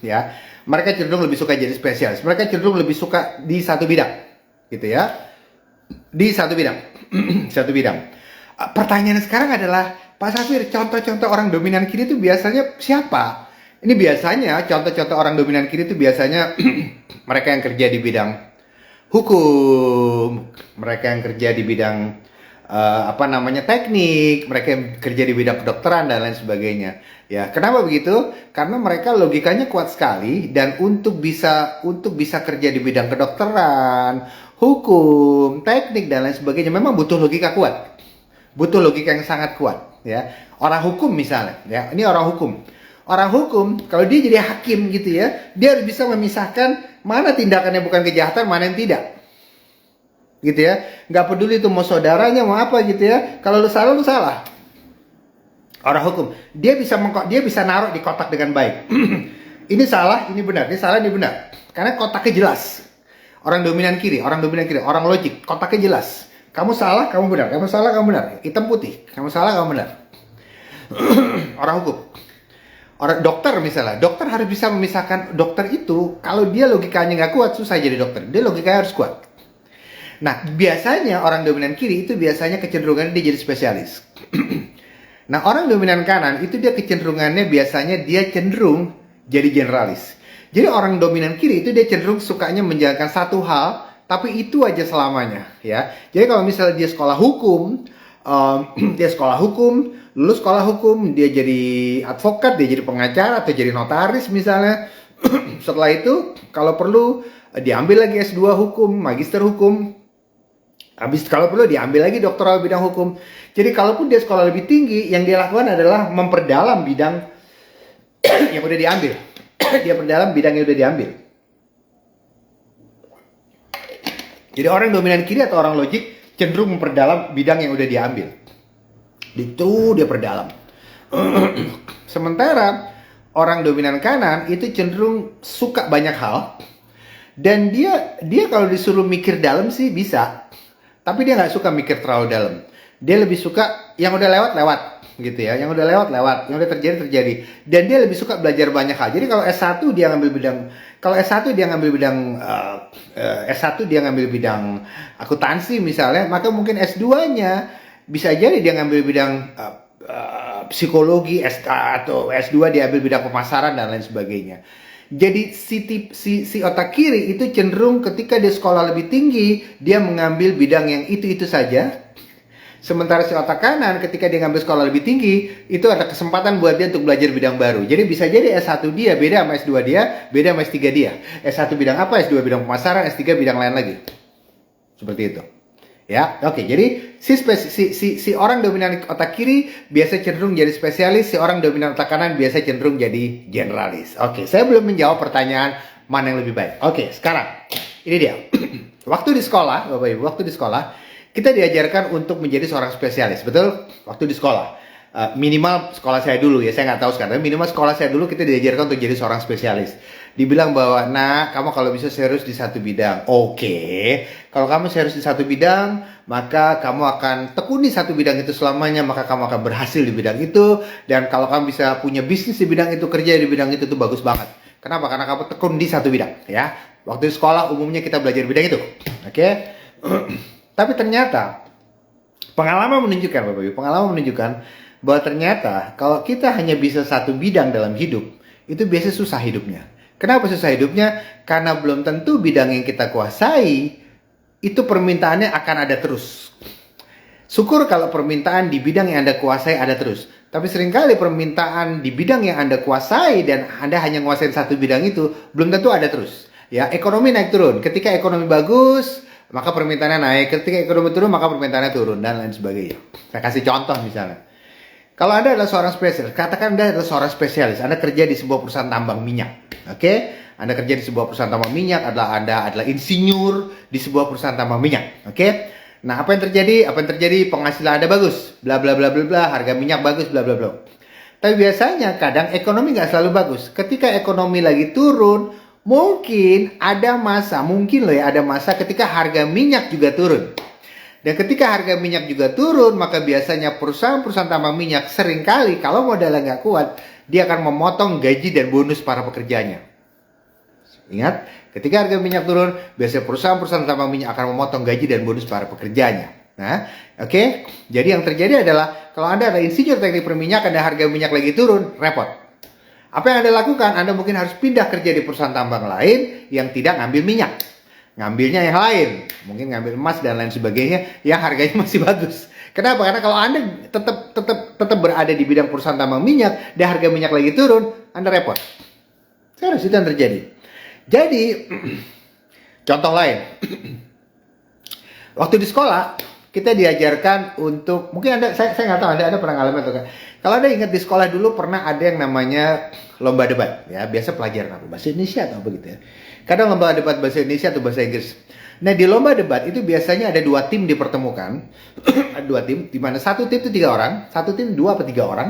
ya. Mereka cenderung lebih suka jadi spesialis. Mereka cenderung lebih suka di satu bidang, gitu ya. Di satu bidang, satu bidang. Pertanyaan sekarang adalah, Pak Safir, contoh-contoh orang dominan kiri itu biasanya siapa? Ini biasanya contoh-contoh orang dominan kiri itu biasanya mereka yang kerja di bidang hukum, mereka yang kerja di bidang teknik, mereka yang kerja di bidang kedokteran dan lain sebagainya. Ya, kenapa begitu? Karena mereka logikanya kuat sekali, dan untuk bisa kerja di bidang kedokteran, hukum, teknik dan lain sebagainya memang butuh logika kuat. Butuh logika yang sangat kuat, ya. Orang hukum misalnya, ya. Ini orang hukum. Orang hukum, kalau dia jadi hakim gitu ya, dia harus bisa memisahkan mana tindakannya bukan kejahatan, mana yang tidak. Gitu ya. Nggak peduli itu mau saudaranya, mau apa gitu ya. Kalau lu salah, lu salah. Orang hukum, dia bisa naruh di kotak dengan baik. Ini salah, ini benar. Ini salah, ini benar. Karena kotaknya jelas. Orang dominan kiri, orang logik, kotaknya jelas. Kamu salah, kamu benar. Kamu salah, kamu benar. Hitam putih. Kamu salah, kamu benar. Orang hukum. Orang dokter misalnya, dokter harus bisa memisahkan. Dokter itu, kalau dia logikanya nggak kuat, susah jadi dokter. Dia logikanya harus kuat. Nah, biasanya orang dominan kiri itu biasanya kecenderungannya dia jadi spesialis. Nah, orang dominan kanan itu dia kecenderungannya biasanya dia cenderung jadi generalis. Jadi orang dominan kiri itu dia cenderung sukanya menjalankan satu hal, tapi itu aja selamanya, ya. Jadi kalau misalnya dia sekolah hukum, lulus sekolah hukum, dia jadi advokat, dia jadi pengacara atau jadi notaris misalnya. Setelah itu, kalau perlu diambil lagi S2 hukum, magister hukum. Habis kalau perlu diambil lagi doktoral bidang hukum. Jadi kalaupun dia sekolah lebih tinggi, yang dia lakukan adalah memperdalam bidang yang udah diambil. Dia perdalam bidang yang udah diambil. Jadi orang dominan kiri atau orang logik cenderung memperdalam bidang yang udah diambil. Itu dia perdalam. Sementara orang dominan kanan itu cenderung suka banyak hal, dan dia kalau disuruh mikir dalam sih bisa, tapi dia nggak suka mikir terlalu dalam. Dia lebih suka yang udah lewat gitu ya, yang udah lewat, yang udah terjadi. Dan dia lebih suka belajar banyak hal. Jadi kalau S1 dia ngambil bidang akuntansi misalnya, maka mungkin S2-nya bisa jadi dia ngambil bidang psikologi, atau S2 dia ambil bidang pemasaran dan lain sebagainya. Jadi si otak kiri itu cenderung ketika dia sekolah lebih tinggi, dia mengambil bidang yang itu saja. Sementara si otak kanan ketika dia ngambil sekolah lebih tinggi, itu ada kesempatan buat dia untuk belajar bidang baru. Jadi bisa jadi S1 dia beda sama S2 dia, beda sama S3 dia. S1 bidang apa, S2 bidang pemasaran, S3 bidang lain lagi. Seperti itu. Ya, oke. Jadi si orang dominan otak kiri biasa cenderung jadi spesialis, si orang dominan otak kanan biasa cenderung jadi generalis. Oke, saya belum menjawab pertanyaan mana yang lebih baik. Oke, sekarang ini dia. Waktu di sekolah, Bapak Ibu, kita diajarkan untuk menjadi seorang spesialis, betul? Waktu di sekolah. Minimal sekolah saya dulu ya, saya nggak tahu sekarang. Minimal sekolah saya dulu kita diajarkan untuk jadi seorang spesialis. Dibilang bahwa, nah, kamu kalau bisa serius di satu bidang. Oke, kalau kamu serius di satu bidang, maka kamu akan tekuni satu bidang itu selamanya, maka kamu akan berhasil di bidang itu. Dan kalau kamu bisa punya bisnis di bidang itu, kerja di bidang itu bagus banget. Kenapa? Karena kamu tekun di satu bidang, ya. Waktu di sekolah umumnya kita belajar bidang itu, oke? Tapi ternyata pengalaman menunjukkan, Bapak Ibu, bahwa ternyata kalau kita hanya bisa satu bidang dalam hidup, itu biasanya susah hidupnya. Kenapa susah hidupnya? Karena belum tentu bidang yang kita kuasai itu permintaannya akan ada terus. Syukur kalau permintaan di bidang yang Anda kuasai ada terus. Tapi seringkali permintaan di bidang yang Anda kuasai dan Anda hanya nguasain satu bidang itu, belum tentu ada terus. Ya, ekonomi naik turun. Ketika ekonomi bagus, maka permintaannya naik. Ketika ekonomi turun, maka permintaannya turun dan lain sebagainya. Saya kasih contoh misalnya. Kalau Anda adalah seorang spesialis, katakan Anda adalah seorang spesialis, Anda kerja di sebuah perusahaan tambang minyak, oke? Anda kerja di sebuah perusahaan tambang minyak, Anda adalah insinyur di sebuah perusahaan tambang minyak, oke? Nah, apa yang terjadi? Penghasilan Anda bagus, bla bla bla bla bla, harga minyak bagus, bla bla bla. Tapi biasanya kadang ekonomi nggak selalu bagus. Ketika ekonomi lagi turun, mungkin ada masa ketika harga minyak juga turun. Dan ketika harga minyak juga turun, maka biasanya perusahaan-perusahaan tambang minyak seringkali kalau modalnya nggak kuat, dia akan memotong gaji dan bonus para pekerjanya. Ingat, ketika harga minyak turun, biasanya perusahaan-perusahaan tambang minyak akan memotong gaji dan bonus para pekerjanya. Nah, oke. Jadi yang terjadi adalah kalau Anda ada insinyur teknik perminyakan dan harga minyak lagi turun, repot. Apa yang Anda lakukan? Anda mungkin harus pindah kerja di perusahaan tambang lain yang tidak ngambil minyak. Ngambilnya yang lain. Mungkin ngambil emas dan lain sebagainya yang harganya masih bagus. Kenapa? Karena kalau Anda tetap berada di bidang perusahaan tambang minyak dan harga minyak lagi turun, Anda repot. Serius, itu yang terjadi. Jadi, contoh lain. Waktu di sekolah, kita diajarkan untuk, mungkin saya nggak tahu Anda pernah ngalamin atau enggak. Kalau Anda ingat di sekolah dulu pernah ada yang namanya lomba debat. Ya, biasa pelajaran apa? Bahasa Indonesia atau apa gitu ya. Kadang lomba debat bahasa Indonesia atau bahasa Inggris. Nah, di lomba debat itu biasanya ada 2 tim dipertemukan. Ada 2 tim, di mana satu tim itu 3 orang, satu tim 2 atau 3 orang.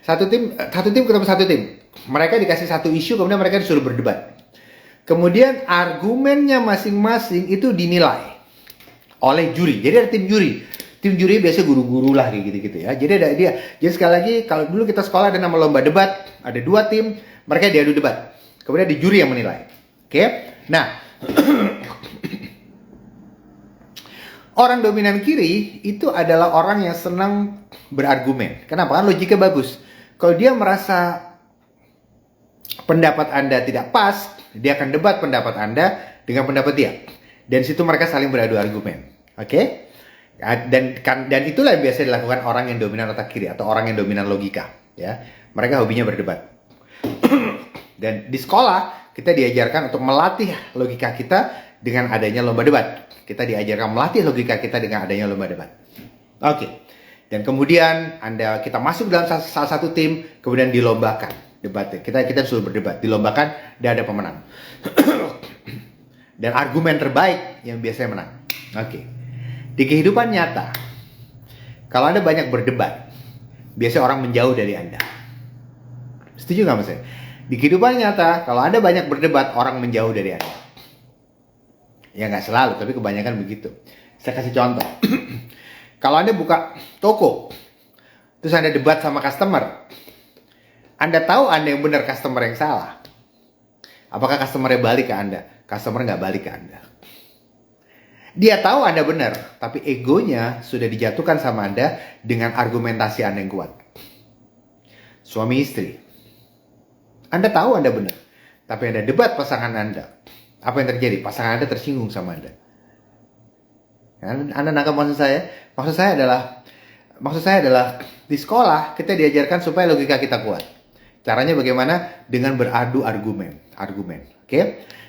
Satu tim ketemu satu tim. Mereka dikasih satu isu, kemudian mereka disuruh berdebat. Kemudian argumennya masing-masing itu dinilai oleh juri. Jadi ada tim juri. Tim juri biasa guru-guru lah kayak gitu-gitu ya. Jadi ada dia. Jadi sekali lagi, kalau dulu kita sekolah ada nama lomba debat, ada 2 tim, mereka diadu debat. Kemudian ada juri yang menilai. Oke? Nah, orang dominan kiri itu adalah orang yang senang berargumen. Kenapa? Kan logika bagus. Kalau dia merasa pendapat Anda tidak pas, dia akan debat pendapat Anda dengan pendapat dia. Dan situ mereka saling beradu argumen. Oke? Dan itulah yang biasa dilakukan orang yang dominan otak kiri atau orang yang dominan logika. Ya, mereka hobinya berdebat. Dan di sekolah kita diajarkan untuk melatih logika kita dengan adanya lomba debat. Kita diajarkan melatih logika kita dengan adanya lomba debat. Oke. Dan kemudian kita masuk dalam salah satu tim, kemudian dilombakan debatnya. Kita disuruh berdebat, dilombakan, dan ada pemenang. Dan argumen terbaik yang biasanya menang. Oke. Di kehidupan nyata, kalau Anda banyak berdebat, biasanya orang menjauh dari Anda. Setuju nggak Mas? Di kehidupan nyata, kalau Anda banyak berdebat, orang menjauh dari Anda. Ya nggak selalu, tapi kebanyakan begitu. Saya kasih contoh. Kalau Anda buka toko, terus Anda debat sama customer, Anda tahu Anda yang benar, customer yang salah. Apakah customer-nya balik ke Anda? Customer nggak balik ke Anda. Dia tahu Anda benar, tapi egonya sudah dijatuhkan sama Anda dengan argumentasi Anda yang kuat. Suami istri. Anda tahu Anda benar, tapi Anda debat pasangan Anda. Apa yang terjadi? Pasangan Anda tersinggung sama Anda. Anda nangkap maksud saya? Maksud saya adalah di sekolah kita diajarkan supaya logika kita kuat. Caranya bagaimana? Dengan beradu argumen. Oke?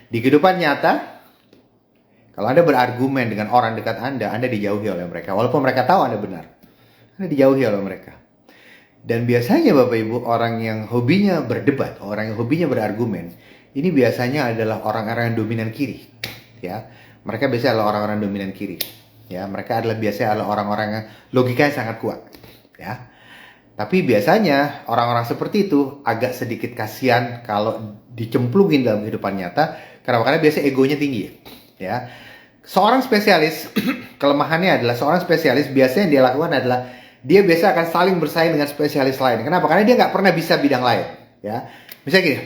Di kehidupan nyata, kalau Anda berargumen dengan orang dekat Anda dijauhi oleh mereka. Walaupun mereka tahu Anda benar, Anda dijauhi oleh mereka. Dan biasanya Bapak Ibu, orang yang hobinya berdebat, orang yang hobinya berargumen, ini biasanya adalah orang-orang yang dominan kiri. Ya, mereka biasanya adalah orang-orang dominan kiri. Ya, mereka biasanya adalah orang-orang yang logikanya sangat kuat. Ya, tapi biasanya orang-orang seperti itu agak sedikit kasihan kalau dicemplungin dalam kehidupan nyata. Karena biasanya egonya tinggi. Ya, seorang spesialis kelemahannya adalah seorang spesialis biasanya yang dia lakukan adalah dia biasa akan saling bersaing dengan spesialis lain. Kenapa? Karena dia nggak pernah bisa bidang lain. Ya, misalnya gini.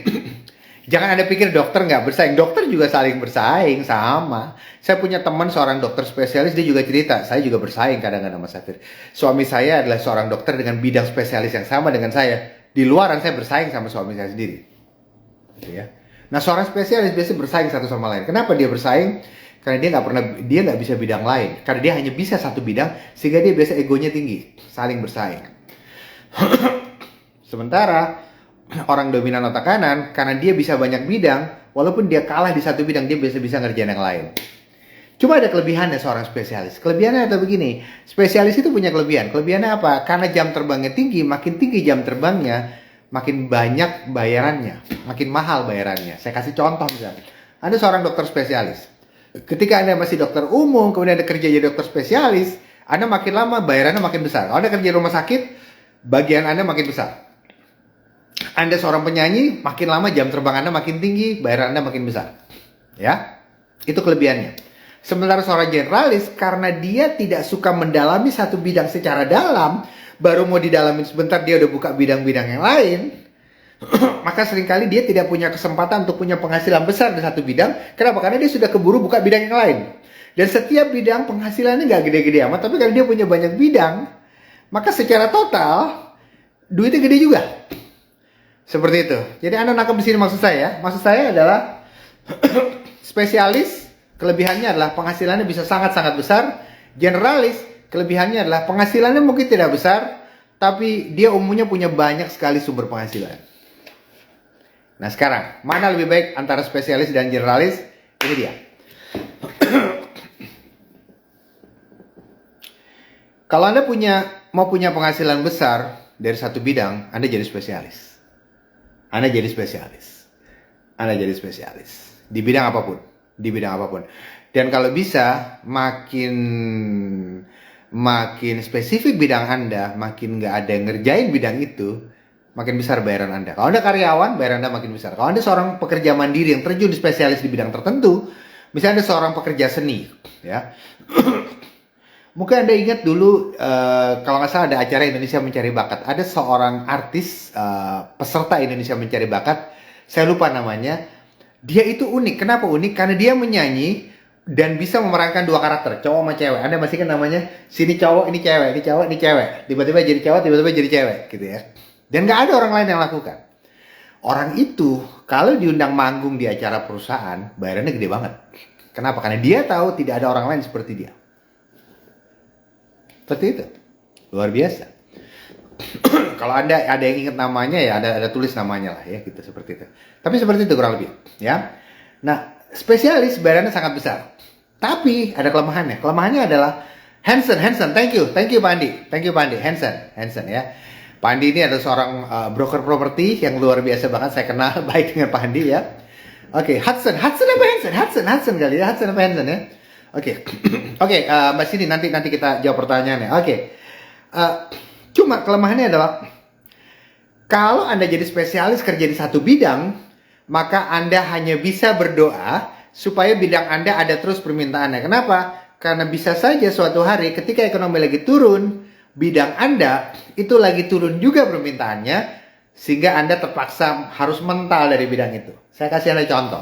Jangan Anda pikir dokter nggak bersaing. Dokter juga saling bersaing, sama. Saya punya teman seorang dokter spesialis, dia juga cerita, saya juga bersaing kadang-kadang Mas Safir. Suami saya adalah seorang dokter dengan bidang spesialis yang sama dengan saya. Di luaran saya bersaing sama suami saya sendiri. Gitu ya. Nah, seorang spesialis biasanya bersaing satu sama lain. Kenapa dia bersaing? Karena dia nggak bisa bidang lain. Karena dia hanya bisa satu bidang, sehingga dia biasa egonya tinggi, saling bersaing. Sementara orang dominan otak kanan, karena dia bisa banyak bidang, walaupun dia kalah di satu bidang, dia bisa ngerjain yang lain. Cuma ada kelebihannya seorang spesialis. Kelebihannya ada begini, spesialis itu punya kelebihan. Kelebihannya apa? Karena jam terbangnya tinggi, makin tinggi jam terbangnya, makin banyak bayarannya, makin mahal bayarannya. Saya kasih contoh misalnya. Anda seorang dokter spesialis. Ketika Anda masih dokter umum, kemudian Anda kerja jadi dokter spesialis, Anda makin lama bayarannya makin besar. Kalau Anda kerja di rumah sakit, bagian Anda makin besar. Anda seorang penyanyi, makin lama jam terbang Anda makin tinggi, bayaran Anda makin besar. Ya, itu kelebihannya. Sementara seorang generalis, karena dia tidak suka mendalami satu bidang secara dalam, baru mau didalamin sebentar dia udah buka bidang-bidang yang lain. Maka seringkali dia tidak punya kesempatan untuk punya penghasilan besar di satu bidang. Kenapa? Karena dia sudah keburu buka bidang yang lain. Dan setiap bidang penghasilannya nggak gede-gede amat, tapi kalau dia punya banyak bidang, maka secara total duitnya gede juga. Seperti itu. Jadi Anda nangkep di sini maksud saya. Maksud saya adalah spesialis kelebihannya adalah penghasilannya bisa sangat-sangat besar. Generalis kelebihannya adalah penghasilannya mungkin tidak besar, tapi dia umumnya punya banyak sekali sumber penghasilan. Nah sekarang, mana lebih baik antara spesialis dan generalis? Ini dia. Kalau Anda mau punya penghasilan besar dari satu bidang, Anda jadi spesialis. Anda jadi spesialis. Anda jadi spesialis. Di bidang apapun. Di bidang apapun. Dan kalau bisa, makin spesifik bidang Anda, makin nggak ada yang ngerjain bidang itu, makin besar bayaran Anda. Kalau Anda karyawan, bayaran Anda makin besar. Kalau Anda seorang pekerja mandiri yang terjun di spesialis di bidang tertentu, misalnya Anda seorang pekerja seni, ya. Mungkin Anda ingat dulu, kalau nggak salah ada acara Indonesia Mencari Bakat. Ada seorang artis, peserta Indonesia Mencari Bakat, saya lupa namanya. Dia itu unik. Kenapa unik? Karena dia menyanyi dan bisa memerankan dua karakter, cowok sama cewek. Anda masih kan namanya, sini cowok, ini cewek, ini cowok, ini cewek. Tiba-tiba jadi cowok, tiba-tiba jadi cewek, gitu ya. Dan nggak ada orang lain yang lakukan. Orang itu, kalau diundang manggung di acara perusahaan, bayarannya gede banget. Kenapa? Karena dia tahu tidak ada orang lain seperti dia. Seperti itu. Luar biasa. Kalau Anda ada yang ingat namanya, ya ada tulis namanya lah ya, gitu, seperti itu. Tapi seperti itu kurang lebih, ya. Nah, spesialis bayarannya sangat besar. Tapi ada kelemahannya. Kelemahannya adalah Hansen, thank you Pak Andi. Thank you Pak Andi, Hansen ya. Pak Andi ini adalah seorang broker properti yang luar biasa banget. Saya kenal baik dengan Pak Andi ya. Oke, Hudson apa Hansen? Hudson kali ya, Hudson apa Hansen ya? Oke, Mbak Sini nanti kita jawab pertanyaannya. Oke, cuma kelemahannya adalah kalau Anda jadi spesialis kerja di satu bidang, maka Anda hanya bisa berdoa supaya bidang Anda ada terus permintaannya. Kenapa? Karena bisa saja suatu hari ketika ekonomi lagi turun, bidang Anda itu lagi turun juga permintaannya, sehingga Anda terpaksa harus mental dari bidang itu. Saya kasih Anda contoh.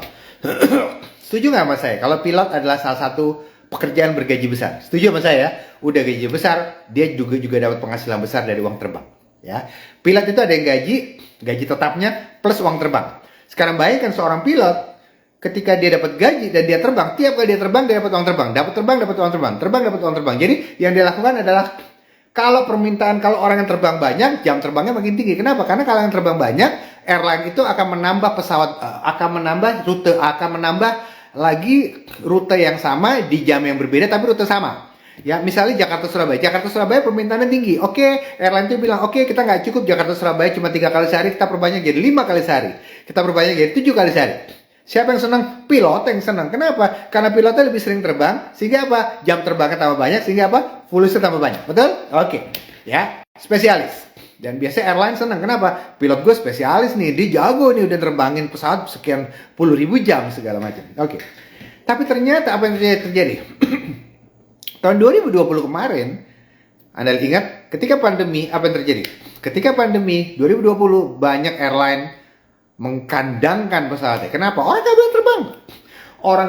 Setuju nggak sama saya? Kalau pilot adalah salah satu pekerjaan bergaji besar. Setuju sama saya? Udah gaji besar, dia juga dapat penghasilan besar dari uang terbang. Ya, pilot itu ada yang gaji tetapnya plus uang terbang. Sekarang bayangkan seorang pilot ketika dia dapat gaji dan dia terbang, tiap kali dia terbang dia dapat uang terbang, dapat uang terbang. Jadi yang dia lakukan adalah kalau orang yang terbang banyak, jam terbangnya makin tinggi. Kenapa? Karena kalau yang terbang banyak, airline itu akan menambah pesawat, akan menambah lagi rute yang sama di jam yang berbeda tapi rute sama. Ya, misalnya Jakarta Surabaya permintaannya tinggi. Oke, airline itu bilang, oke, kita nggak cukup Jakarta Surabaya cuma 3 kali sehari, kita perbanyak jadi 5 kali sehari. Kita perbanyak jadi 7 kali sehari. Siapa yang senang? Pilot yang senang. Kenapa? Karena pilotnya lebih sering terbang, sehingga apa? Jam terbangnya tambah banyak, sehingga apa? Fulusnya tambah banyak. Betul? Oke. Ya, spesialis. Dan biasanya airline senang. Kenapa? Pilot gue spesialis nih, dia jago nih, udah terbangin pesawat sekian puluh ribu jam segala macam. Oke. Tapi ternyata apa yang terjadi? Tahun 2020 kemarin, Anda ingat, ketika pandemi, apa yang terjadi? Ketika pandemi 2020, banyak airline mengkandangkan pesawatnya. Kenapa? Orang nggak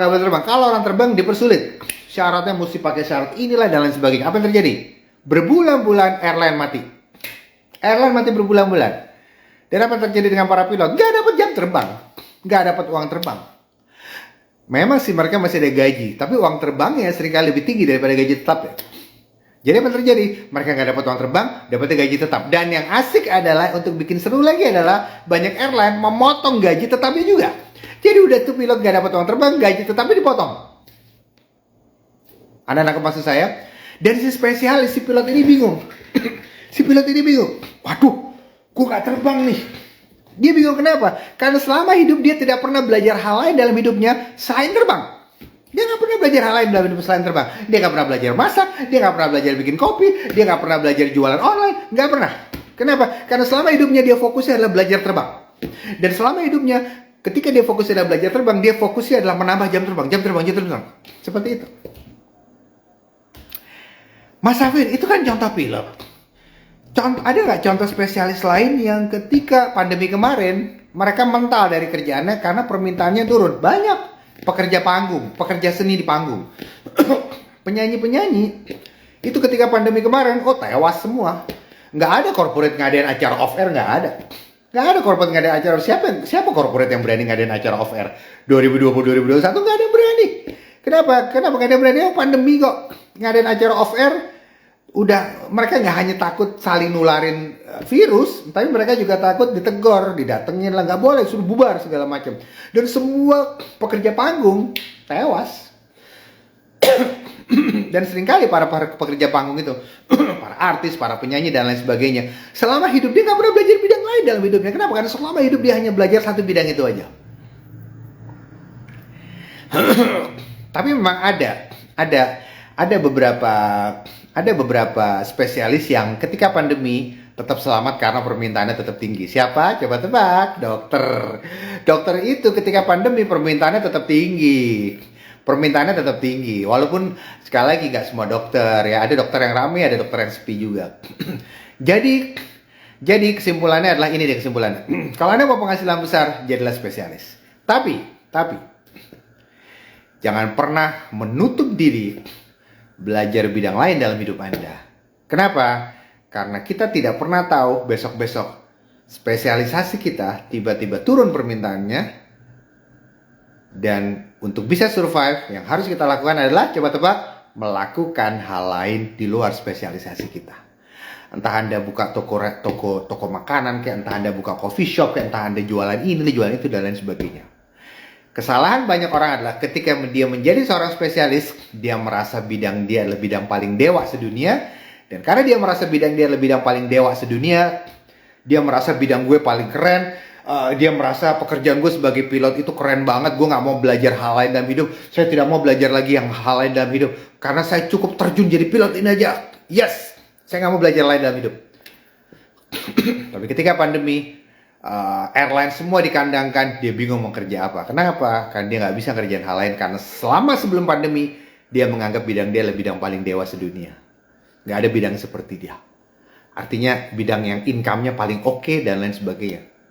boleh terbang. Kalau orang terbang dipersulit. Syaratnya mesti pakai syarat inilah dan lain sebagainya. Apa yang terjadi? Berbulan-bulan airline mati. Berbulan-bulan. Dan apa yang terjadi dengan para pilot? Nggak dapat jam terbang. Nggak dapat uang terbang. Memang sih mereka masih ada gaji, tapi uang terbangnya seringkali lebih tinggi daripada gaji tetap ya. Jadi apa yang terjadi? Mereka nggak dapat uang terbang, dapatnya gaji tetap. Dan yang asik adalah, untuk bikin seru lagi adalah, banyak airline memotong gaji tetapnya juga. Jadi udah tuh pilot nggak dapat uang terbang, gaji tetapnya dipotong. Anda nangkep maksud saya? Dan si spesialis, si pilot ini bingung. Waduh, gue nggak terbang nih. Dia bingung kenapa? Karena selama hidup dia tidak pernah belajar hal lain dalam hidupnya selain terbang. Dia nggak pernah belajar hal lain dalam hidup selain terbang. Dia nggak pernah belajar masak, dia nggak pernah belajar bikin kopi, dia nggak pernah belajar jualan online, nggak pernah. Kenapa? Karena selama hidupnya dia fokusnya adalah belajar terbang. Dan selama hidupnya, ketika dia fokusnya adalah belajar terbang, dia fokusnya adalah menambah jam terbang. Seperti itu. Mas Hafir, itu kan contoh pilot. Ada nggak contoh spesialis lain yang ketika pandemi kemarin mereka mental dari kerjaannya karena permintaannya turun? Banyak pekerja panggung, pekerja seni di panggung, penyanyi-penyanyi itu ketika pandemi kemarin, tewas semua. Nggak ada corporate ngadain acara off air, nggak ada corporate ngadain acara. Siapa corporate yang berani ngadain acara off air 2020 2021? Nggak ada yang berani. Kenapa nggak ada yang berani? Pandemi kok ngadain acara off air. Udah, mereka nggak hanya takut saling nularin virus, tapi mereka juga takut ditegor, didatengin lah, nggak boleh, suruh bubar segala macam. Dan semua pekerja panggung tewas. Dan seringkali para pekerja panggung itu, para artis, para penyanyi dan lain sebagainya, selama hidup dia nggak pernah belajar bidang lain dalam hidupnya. Kenapa? Karena selama hidup dia hanya belajar satu bidang itu aja. Tapi memang ada beberapa spesialis yang ketika pandemi tetap selamat karena permintaannya tetap tinggi. Siapa? Coba tebak. Dokter. Dokter itu ketika pandemi permintaannya tetap tinggi. Walaupun sekali lagi nggak semua dokter ya. Ada dokter yang ramai, ada dokter yang sepi juga. Jadi kesimpulannya adalah ini dia kesimpulannya. Kalau Anda mau penghasilan besar, jadilah spesialis. Tapi jangan pernah menutup diri belajar bidang lain dalam hidup Anda. Kenapa? Karena kita tidak pernah tahu besok-besok spesialisasi kita tiba-tiba turun permintaannya. Dan untuk bisa survive, yang harus kita lakukan adalah, coba tebak, melakukan hal lain di luar spesialisasi kita. Entah Anda buka toko makanan, kayak entah Anda buka coffee shop, kayak entah Anda jualan ini, jualan itu, dan lain sebagainya. Kesalahan banyak orang adalah ketika dia menjadi seorang spesialis, dia merasa bidang dia adalah bidang paling dewa sedunia. Dan karena dia merasa bidang dia adalah bidang paling dewa sedunia, dia merasa bidang gue paling keren. Dia merasa pekerjaan gue sebagai pilot itu keren banget. Gue gak mau belajar hal lain dalam hidup. Saya tidak mau belajar lagi yang hal lain dalam hidup. Karena saya cukup terjun jadi pilot ini aja. Yes, saya gak mau belajar lain dalam hidup. Tapi ketika pandemi, airline semua dikandangkan, dia bingung mau kerja apa. Kenapa? Karena dia nggak bisa kerjaan hal lain. Karena selama sebelum pandemi, dia menganggap bidang dia adalah bidang paling dewa sedunia. Nggak ada bidang seperti dia. Artinya bidang yang income-nya paling oke dan lain sebagainya.